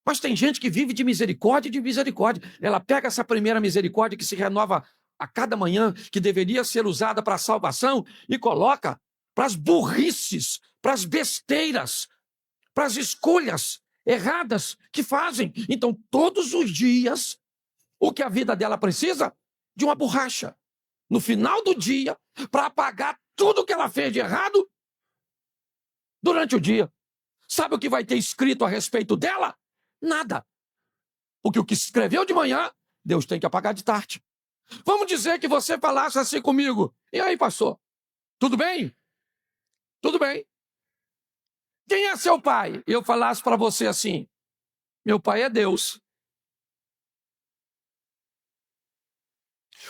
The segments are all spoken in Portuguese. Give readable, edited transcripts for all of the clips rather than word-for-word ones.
Mas tem gente que vive de misericórdia e de misericórdia. Ela pega essa primeira misericórdia que se renova a cada manhã, que deveria ser usada para a salvação, e coloca para as burrices, para as besteiras, para as escolhas erradas que fazem. Então, todos os dias, o que a vida dela precisa? De uma borracha. No final do dia, para apagar tudo que ela fez de errado durante o dia. Sabe o que vai ter escrito a respeito dela? Nada. Porque o que escreveu de manhã, Deus tem que apagar de tarde. Vamos dizer que você falasse assim comigo. E aí, pastor? Tudo bem? Tudo bem. Quem é seu pai? E eu falasse para você assim: meu pai é Deus.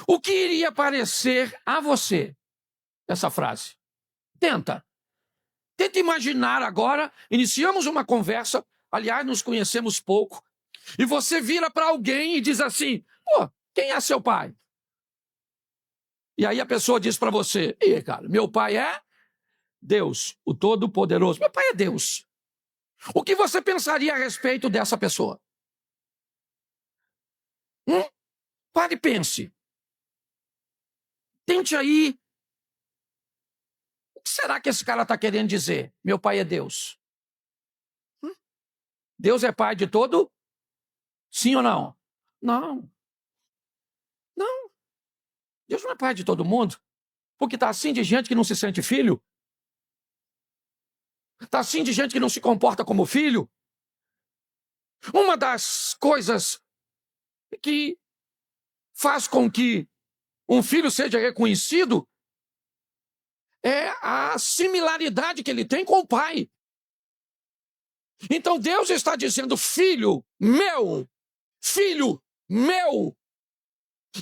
O que iria parecer a você essa frase? Tenta imaginar agora. Iniciamos uma conversa, aliás, nos conhecemos pouco, e você vira para alguém e diz assim: pô, quem é seu pai? E aí a pessoa diz para você: cara, meu pai é Deus, o Todo-Poderoso. Meu pai é Deus. O que você pensaria a respeito dessa pessoa? Pare e pense. Tente aí. O que será que esse cara está querendo dizer? Meu pai é Deus. Deus é pai de todo? Sim ou não? Não. Não. Deus não é pai de todo mundo. Porque está assim de gente que não se sente filho. Está assim de gente que não se comporta como filho. Uma das coisas que faz com que um filho seja reconhecido é a similaridade que ele tem com o pai. Então Deus está dizendo: filho meu,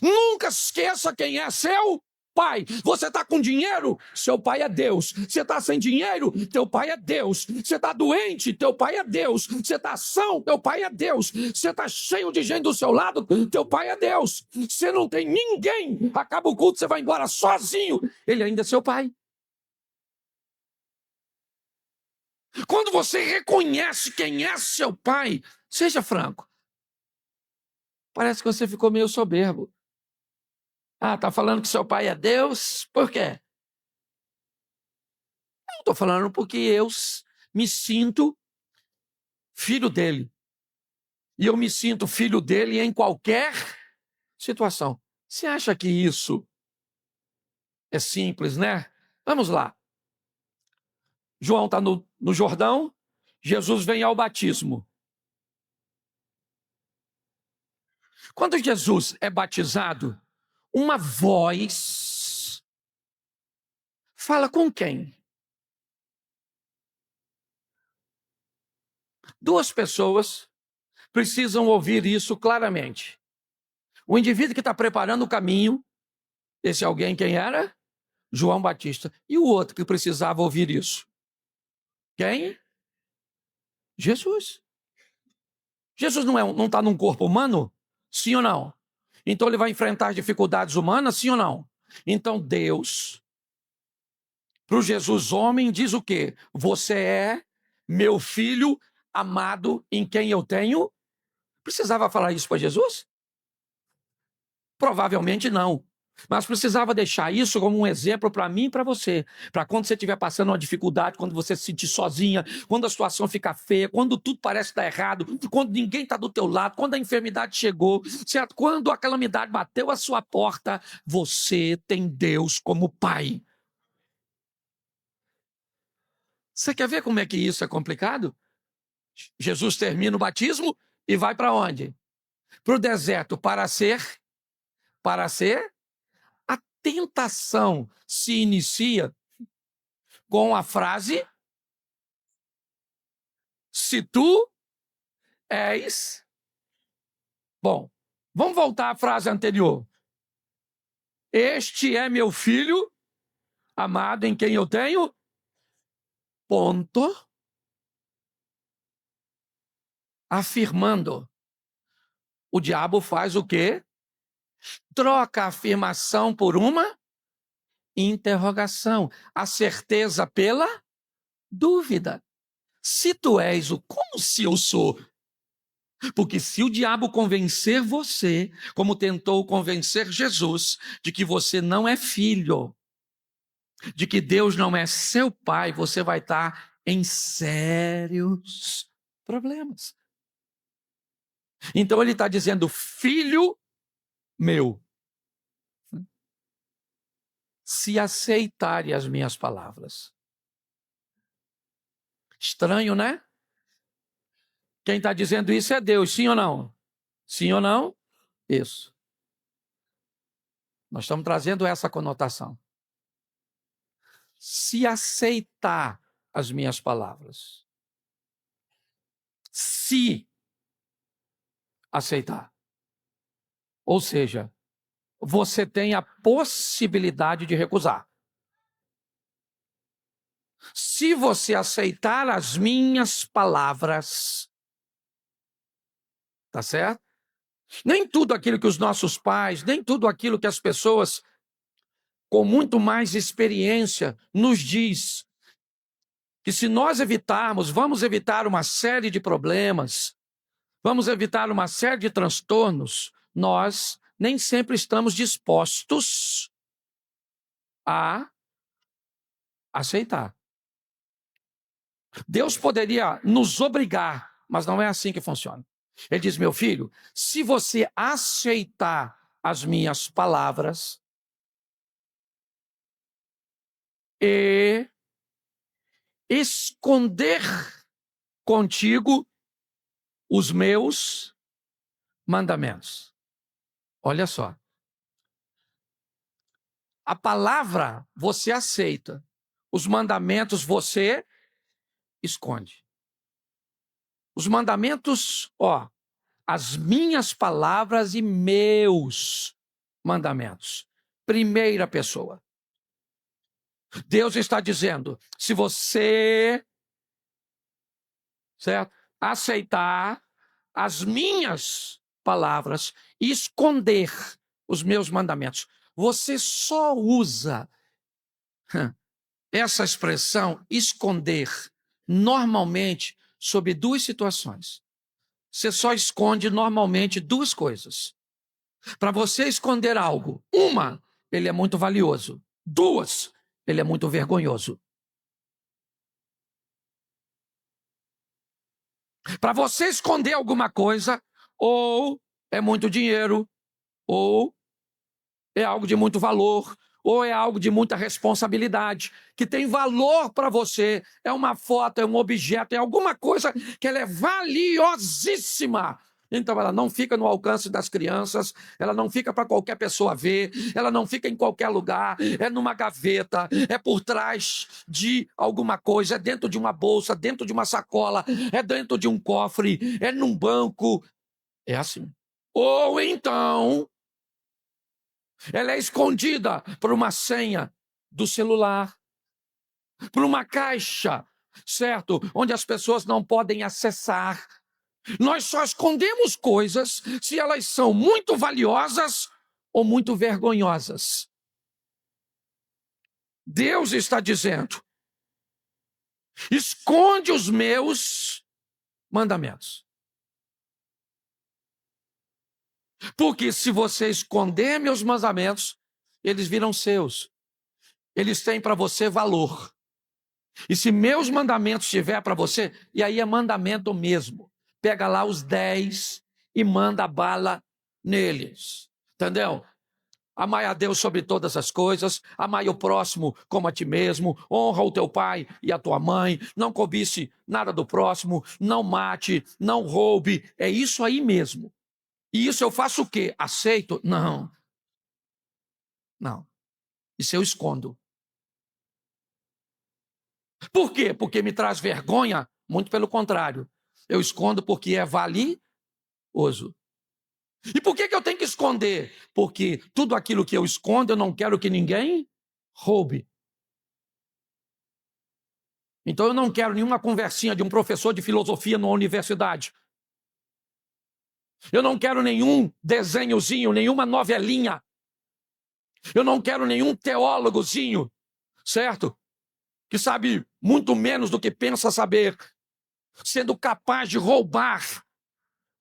nunca esqueça quem é seu pai. Você está com dinheiro? Seu pai é Deus. Você está sem dinheiro? Teu pai é Deus. Você está doente? Teu pai é Deus. Você está são? Teu pai é Deus. Você está cheio de gente do seu lado? Teu pai é Deus. Você não tem ninguém. Acaba o culto, você vai embora sozinho. Ele ainda é seu pai. Quando você reconhece quem é seu pai, seja franco. Parece que você ficou meio soberbo. Tá falando que seu pai é Deus? Por quê? Não estou falando porque eu me sinto filho dele. E eu me sinto filho dele em qualquer situação. Você acha que isso é simples, né? Vamos lá. João está no Jordão, Jesus vem ao batismo. Quando Jesus é batizado, uma voz fala com quem? Duas pessoas precisam ouvir isso claramente. O indivíduo que está preparando o caminho, esse alguém quem era? João Batista. E o outro que precisava ouvir isso? Quem? Jesus. Jesus não está num corpo humano? Sim ou não? Então ele vai enfrentar dificuldades humanas? Sim ou não? Então Deus, para o Jesus homem, diz o quê? Você é meu filho amado em quem eu tenho? Precisava falar isso para Jesus? Provavelmente não. Mas precisava deixar isso como um exemplo para mim e para você. Para quando você estiver passando uma dificuldade, quando você se sentir sozinha, quando a situação ficar feia, quando tudo parece estar errado, quando ninguém está do teu lado, quando a enfermidade chegou, certo? Quando a calamidade bateu à sua porta, você tem Deus como Pai. Você quer ver como é que isso é complicado? Jesus termina o batismo e vai para onde? Para o deserto, para ser. A tentação se inicia com a frase: se tu és... Bom, vamos voltar à frase anterior. Este é meu filho amado em quem eu tenho... Ponto. Afirmando. O diabo faz o quê? Troca a afirmação por uma interrogação. A certeza pela dúvida. Se tu és o... Como se eu sou? Porque se o diabo convencer você, como tentou convencer Jesus, de que você não é filho, de que Deus não é seu pai, você vai estar em sérios problemas. Então ele está dizendo, filho meu, se aceitarem as minhas palavras. Estranho, né? Quem está dizendo isso é Deus, sim ou não? Sim ou não? Isso. Nós estamos trazendo essa conotação. Se aceitar as minhas palavras. Se aceitar. Ou seja, você tem a possibilidade de recusar. Se você aceitar as minhas palavras, tá certo? Nem tudo aquilo que os nossos pais, nem tudo aquilo que as pessoas com muito mais experiência nos diz que se nós evitarmos, vamos evitar uma série de problemas, vamos evitar uma série de transtornos, nós nem sempre estamos dispostos a aceitar. Deus poderia nos obrigar, mas não é assim que funciona. Ele diz, meu filho, se você aceitar as minhas palavras e esconder contigo os meus mandamentos. Olha só. A palavra você aceita, os mandamentos você esconde. Os mandamentos, as minhas palavras e meus mandamentos. Primeira pessoa. Deus está dizendo, se você, certo, aceitar as minhas palavras e esconder os meus mandamentos, você só usa essa expressão esconder normalmente sobre duas situações. Você só esconde normalmente duas coisas. Para você esconder algo, uma, ele é muito valioso. Duas, ele é muito vergonhoso. Para você esconder alguma coisa, ou é muito dinheiro, ou é algo de muito valor, ou é algo de muita responsabilidade, que tem valor para você, é uma foto, é um objeto, é alguma coisa que ela é valiosíssima. Então ela não fica no alcance das crianças, ela não fica para qualquer pessoa ver, ela não fica em qualquer lugar, é numa gaveta, é por trás de alguma coisa, é dentro de uma bolsa, dentro de uma sacola, é dentro de um cofre, é num banco, é assim. Ou então ela é escondida por uma senha do celular, por uma caixa, certo? Onde as pessoas não podem acessar. Nós só escondemos coisas se elas são muito valiosas ou muito vergonhosas. Deus está dizendo, esconde os meus mandamentos. Porque se você esconder meus mandamentos, eles viram seus. Eles têm para você valor. E se meus mandamentos tiver para você, e aí é mandamento mesmo. Pega lá os 10 e manda bala neles. Entendeu? Amai a Deus sobre todas as coisas, amai o próximo como a ti mesmo, honra o teu pai e a tua mãe, não cobice nada do próximo, não mate, não roube. É isso aí mesmo. E isso eu faço o quê? Aceito? Não. Não. Isso eu escondo. Por quê? Porque me traz vergonha? Muito pelo contrário. Eu escondo porque é valioso. E por que eu tenho que esconder? Porque tudo aquilo que eu escondo, eu não quero que ninguém roube. Então eu não quero nenhuma conversinha de um professor de filosofia numa universidade. Eu não quero nenhum desenhozinho, nenhuma novelinha. Eu não quero nenhum teólogozinho, certo? Que sabe muito menos do que pensa saber, sendo capaz de roubar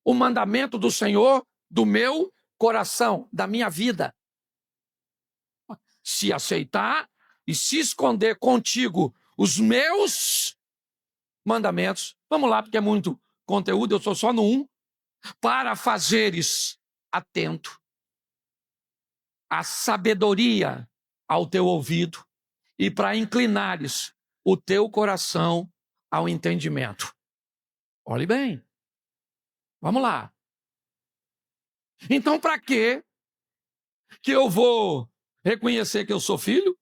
o mandamento do Senhor do meu coração, da minha vida. Se aceitar e se esconder contigo os meus mandamentos, vamos lá, porque é muito conteúdo, eu sou só no 1, para fazeres atento a sabedoria ao teu ouvido e para inclinares o teu coração ao entendimento. Olhe bem. Vamos lá. Então, para quê que eu vou reconhecer que eu sou filho?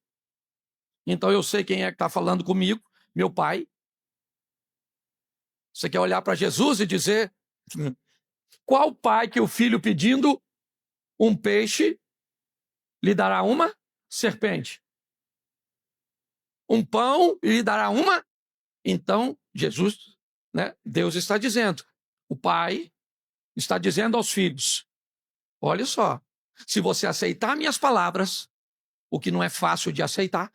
Então, eu sei quem é que está falando comigo, meu pai. Você quer olhar para Jesus e dizer, qual pai que o filho pedindo um peixe lhe dará uma serpente? Um pão lhe dará uma? Então, Jesus, né, Deus está dizendo, o pai está dizendo aos filhos, olha só, se você aceitar minhas palavras, o que não é fácil de aceitar,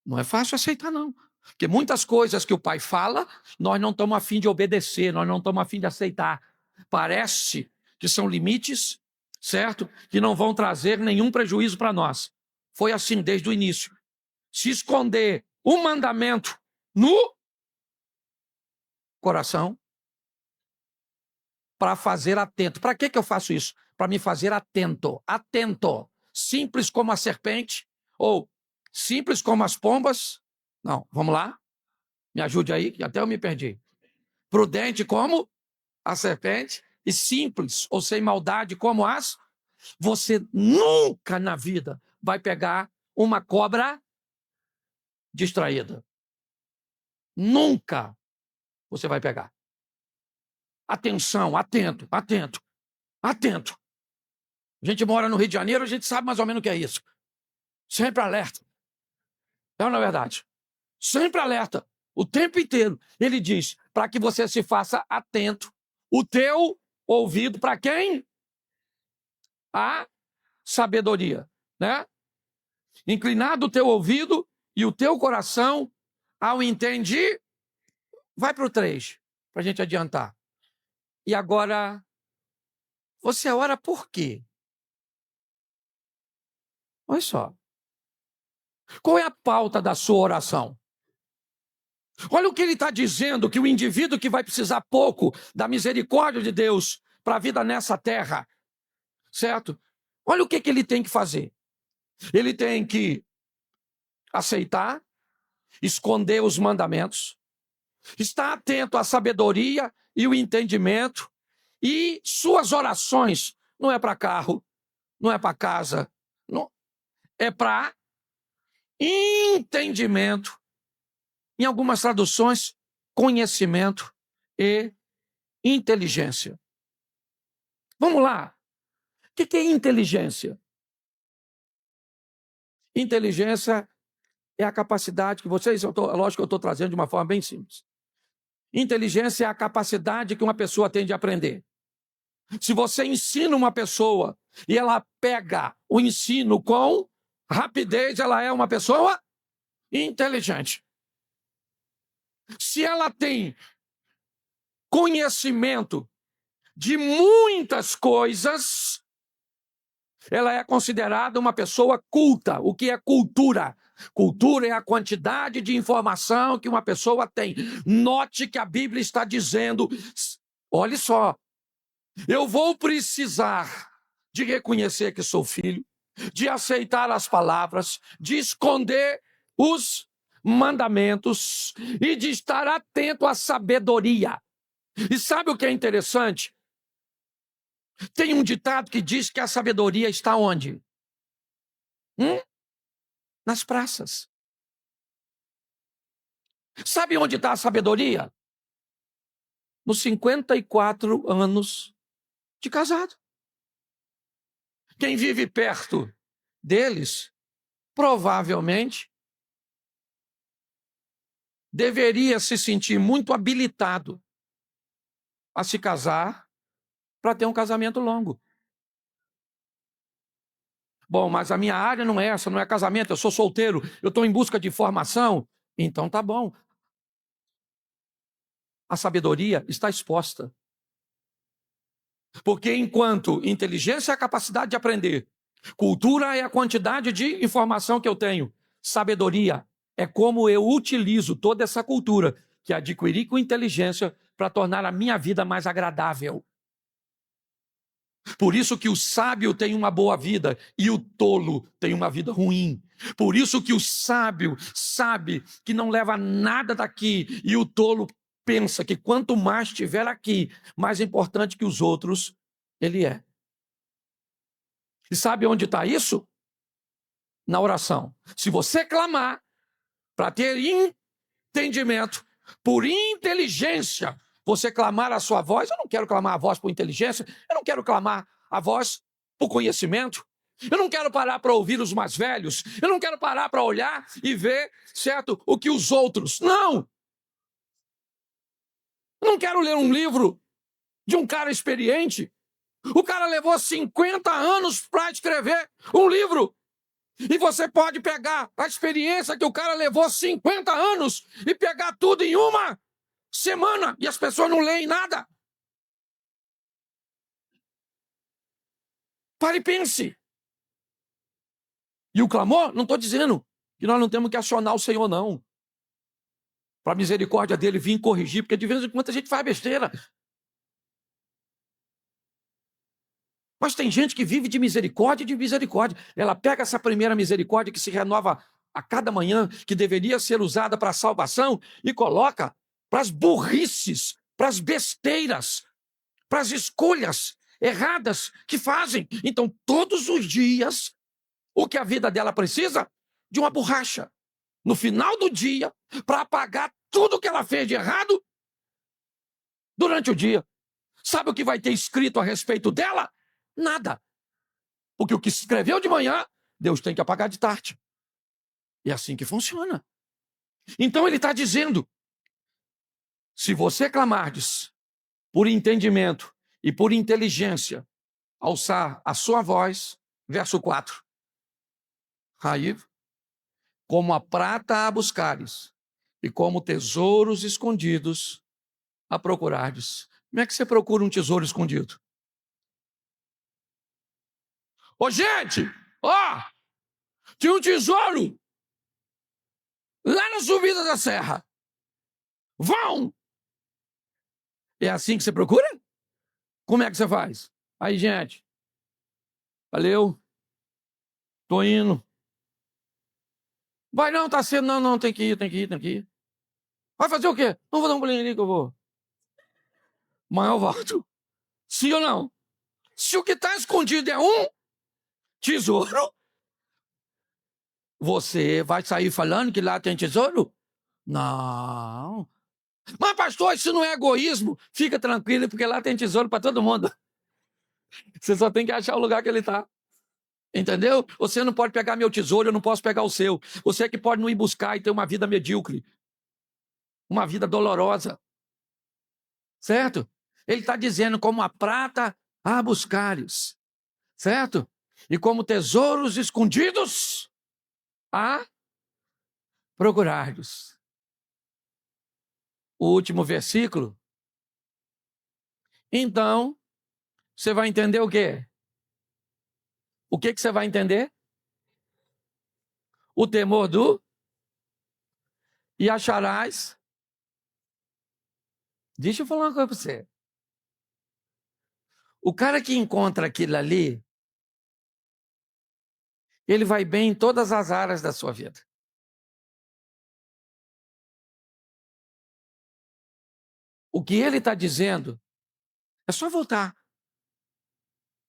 não é fácil aceitar não, porque muitas coisas que o pai fala, nós não estamos a fim de obedecer, nós não estamos a fim de aceitar, parece que são limites, certo? Que não vão trazer nenhum prejuízo para nós, foi assim desde o início, se esconder o mandamento no coração, para fazer atento. Para que eu faço isso? Para me fazer atento. Atento. Simples como a serpente, ou simples como as pombas. Não, vamos lá? Me ajude aí, que até eu me perdi. Prudente como a serpente e simples ou sem maldade como as. Você nunca na vida vai pegar uma cobra distraída. Nunca você vai pegar. Atenção, atento, atento, atento. A gente mora no Rio de Janeiro, a gente sabe mais ou menos o que é isso. Sempre alerta. Não é verdade? Sempre alerta. O tempo inteiro. Ele diz, para que você se faça atento. O teu ouvido, para quem? A sabedoria, né? Inclinado o teu ouvido e o teu coração ao entender. Vai para o 3, para a gente adiantar. E agora, você ora por quê? Olha só. Qual é a pauta da sua oração? Olha o que ele está dizendo, que o indivíduo que vai precisar pouco da misericórdia de Deus para a vida nessa terra, certo? Olha o que ele tem que fazer. Ele tem que aceitar, esconder os mandamentos, estar atento à sabedoria e o entendimento, e suas orações não é para carro, não é para casa, não, é para entendimento. Em algumas traduções, conhecimento e inteligência. Vamos lá. O que é inteligência? Inteligência é a capacidade que vocês, lógico que eu estou trazendo de uma forma bem simples. Inteligência é a capacidade que uma pessoa tem de aprender. Se você ensina uma pessoa e ela pega o ensino com rapidez, ela é uma pessoa inteligente. Se ela tem conhecimento de muitas coisas, ela é considerada uma pessoa culta. O que é cultura? Cultura é a quantidade de informação que uma pessoa tem. Note que a Bíblia está dizendo, olha só, eu vou precisar de reconhecer que sou filho, de aceitar as palavras, de esconder os mandamentos e de estar atento à sabedoria. E sabe o que é interessante? Tem um ditado que diz que a sabedoria está onde? Nas praças. Sabe onde está a sabedoria? Nos 54 anos de casado. Quem vive perto deles, provavelmente, deveria se sentir muito habilitado a se casar para ter um casamento longo. Bom, mas a minha área não é essa, não é casamento, eu sou solteiro, eu estou em busca de formação. Então tá bom. A sabedoria está exposta. Porque enquanto inteligência é a capacidade de aprender, cultura é a quantidade de informação que eu tenho, sabedoria é como eu utilizo toda essa cultura que adquiri com inteligência para tornar a minha vida mais agradável. Por isso que o sábio tem uma boa vida e o tolo tem uma vida ruim. Por isso que o sábio sabe que não leva nada daqui e o tolo pensa que quanto mais tiver aqui, mais importante que os outros ele é. E sabe onde está isso? Na oração. Se você clamar para ter entendimento, por inteligência, você clamar a sua voz, eu não quero clamar a voz por inteligência, eu não quero clamar a voz por conhecimento, eu não quero parar para ouvir os mais velhos, eu não quero parar para olhar e ver, certo, o que os outros. Não! Eu não quero ler um livro de um cara experiente. O cara levou 50 anos para escrever um livro. E você pode pegar a experiência que o cara levou 50 anos e pegar tudo em uma semana e as pessoas não leem nada. Pare e pense. E o clamor, não estou dizendo que nós não temos que acionar o Senhor, não. Para a misericórdia dele vir corrigir, porque de vez em quando a gente faz besteira. Mas tem gente que vive de misericórdia e de misericórdia. Ela pega essa primeira misericórdia que se renova a cada manhã, que deveria ser usada para a salvação, e coloca para as burrices, para as besteiras, para as escolhas erradas que fazem. Então, todos os dias, o que a vida dela precisa? De uma borracha. No final do dia, para apagar tudo que ela fez de errado durante o dia. Sabe o que vai ter escrito a respeito dela? Nada. Porque o que escreveu de manhã, Deus tem que apagar de tarde. É assim que funciona. Então ele está dizendo, se você clamardes por entendimento e por inteligência, alçar a sua voz, verso 4. Aí, como a prata a buscares, e como tesouros escondidos a procurardes. Como é que você procura um tesouro escondido? Ô, gente! Ó! Tinha um tesouro lá na subida da serra. Vão! É assim que você procura? Como é que você faz? Aí, gente. Valeu. Tô indo. Vai não, tá cedo. Não, não, tem que ir, tem que ir, tem que ir. Vai fazer o quê? Não vou dar um pulinho ali que eu vou. Amanhã eu volto. Sim ou não? Se o que está escondido é um tesouro, você vai sair falando que lá tem tesouro? Não. Mas, pastor, isso não é egoísmo. Fica tranquilo, porque lá tem tesouro para todo mundo. Você só tem que achar o lugar que ele está. Entendeu? Você não pode pegar meu tesouro, eu não posso pegar o seu. Você é que pode não ir buscar e ter uma vida medíocre. Uma vida dolorosa. Certo? Ele está dizendo como a prata a buscares. Certo? E como tesouros escondidos a procurardes. O último versículo. Então, você vai entender o quê? O que você vai entender? O temor do e acharás. Deixa eu falar uma coisa para você. O cara que encontra aquilo ali, ele vai bem em todas as áreas da sua vida. O que ele está dizendo é só voltar.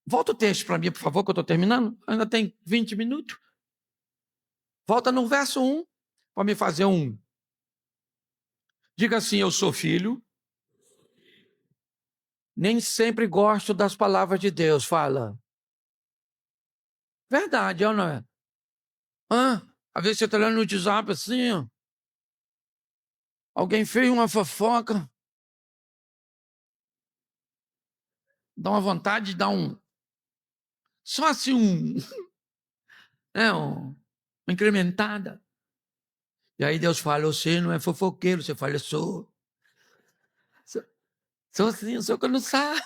Volta o texto para mim, por favor, que eu estou terminando. Ainda tem 20 minutos. Volta no verso 1 para me fazer um. Diga assim, eu sou filho. Nem sempre gosto das palavras de Deus. Fala. Verdade, ou não é? Às vezes você está olhando no WhatsApp assim, ó. Alguém fez uma fofoca. Dá uma vontade de dar um. Só assim uma incrementada. E aí Deus fala, você não é fofoqueiro, você fala, sou sim, sou que não sabe.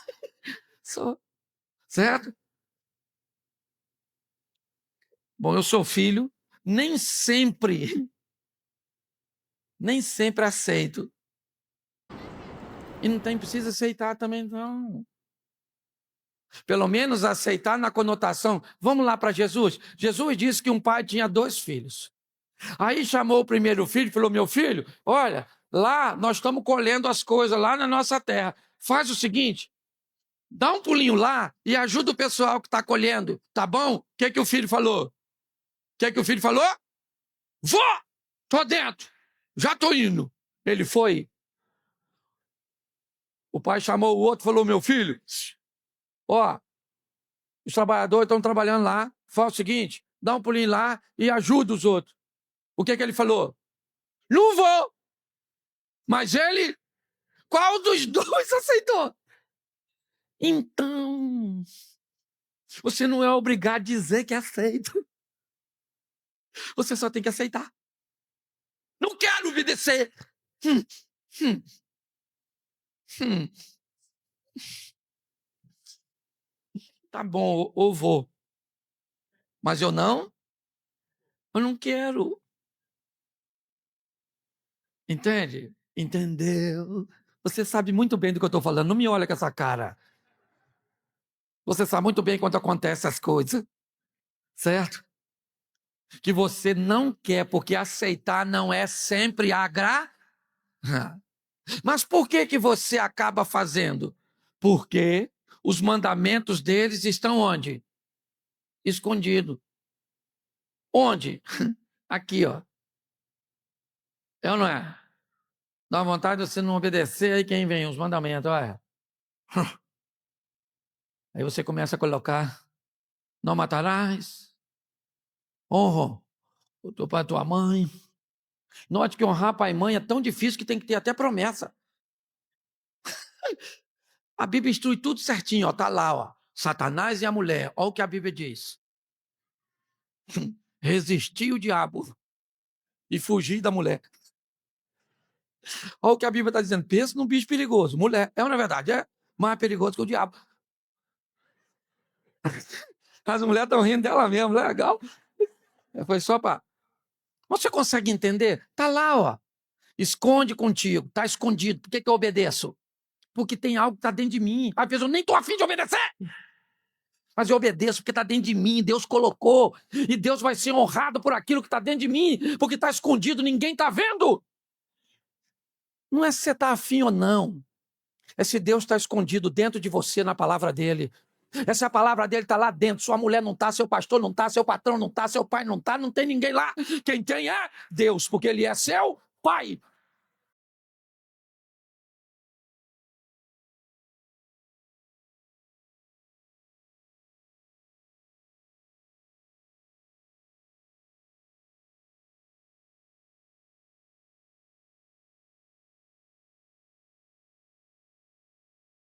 Só. Certo? Bom, eu sou filho, nem sempre aceito. E não precisa aceitar também, não. Pelo menos aceitar na conotação. Vamos lá para Jesus. Jesus disse que um pai tinha 2 filhos. Aí chamou o primeiro filho e falou: meu filho, olha, lá nós estamos colhendo as coisas lá na nossa terra. Faz o seguinte, dá um pulinho lá e ajuda o pessoal que está colhendo, tá bom? O que o filho falou? Vou! Tô dentro! Já tô indo! Ele foi. O pai chamou o outro e falou: meu filho, ó, os trabalhadores estão trabalhando lá, faz o seguinte, dá um pulinho lá e ajuda os outros. O que ele falou? Não vou! Mas ele, qual dos 2 aceitou? Então, você não é obrigado a dizer que aceita. Você só tem que aceitar. Não quero obedecer. Hum, hum, hum. Tá bom, eu vou. Mas eu não quero. Entende? Entendeu? Você sabe muito bem do que eu estou falando. Não me olha com essa cara. Você sabe muito bem quando acontecem as coisas. Certo? Que você não quer, porque aceitar não é sempre agradar. Mas por que você acaba fazendo? Porque os mandamentos deles estão onde? Escondido. Onde? Aqui, ó. É ou não é? Dá vontade de você não obedecer, aí quem vem? Os mandamentos, olha. Aí você começa a colocar: não matarás, honra o teu pai e tua mãe. Note que honrar pai e mãe é tão difícil que tem que ter até promessa. A Bíblia instrui tudo certinho, ó, tá lá, ó. Satanás e a mulher, olha o que a Bíblia diz. Resistir o diabo e fugir da mulher. Olha o que a Bíblia está dizendo. Pensa num bicho perigoso. Mulher, é ou não é verdade? É mais perigoso que o diabo. As mulheres estão rindo dela mesmo, legal. Foi só para... Você consegue entender? Tá lá, ó. Esconde contigo, tá escondido. Por que eu obedeço? Porque tem algo que está dentro de mim. Às vezes eu nem estou afim de obedecer. Mas eu obedeço porque está dentro de mim, Deus colocou. E Deus vai ser honrado por aquilo que está dentro de mim, porque está escondido, ninguém está vendo. Não é se você está afim ou não. É se Deus está escondido dentro de você na palavra dele. Essa palavra dele está lá dentro. Sua mulher não está, seu pastor não está, seu patrão não está, seu pai não está, não tem ninguém lá. Quem tem é Deus, porque ele é seu pai.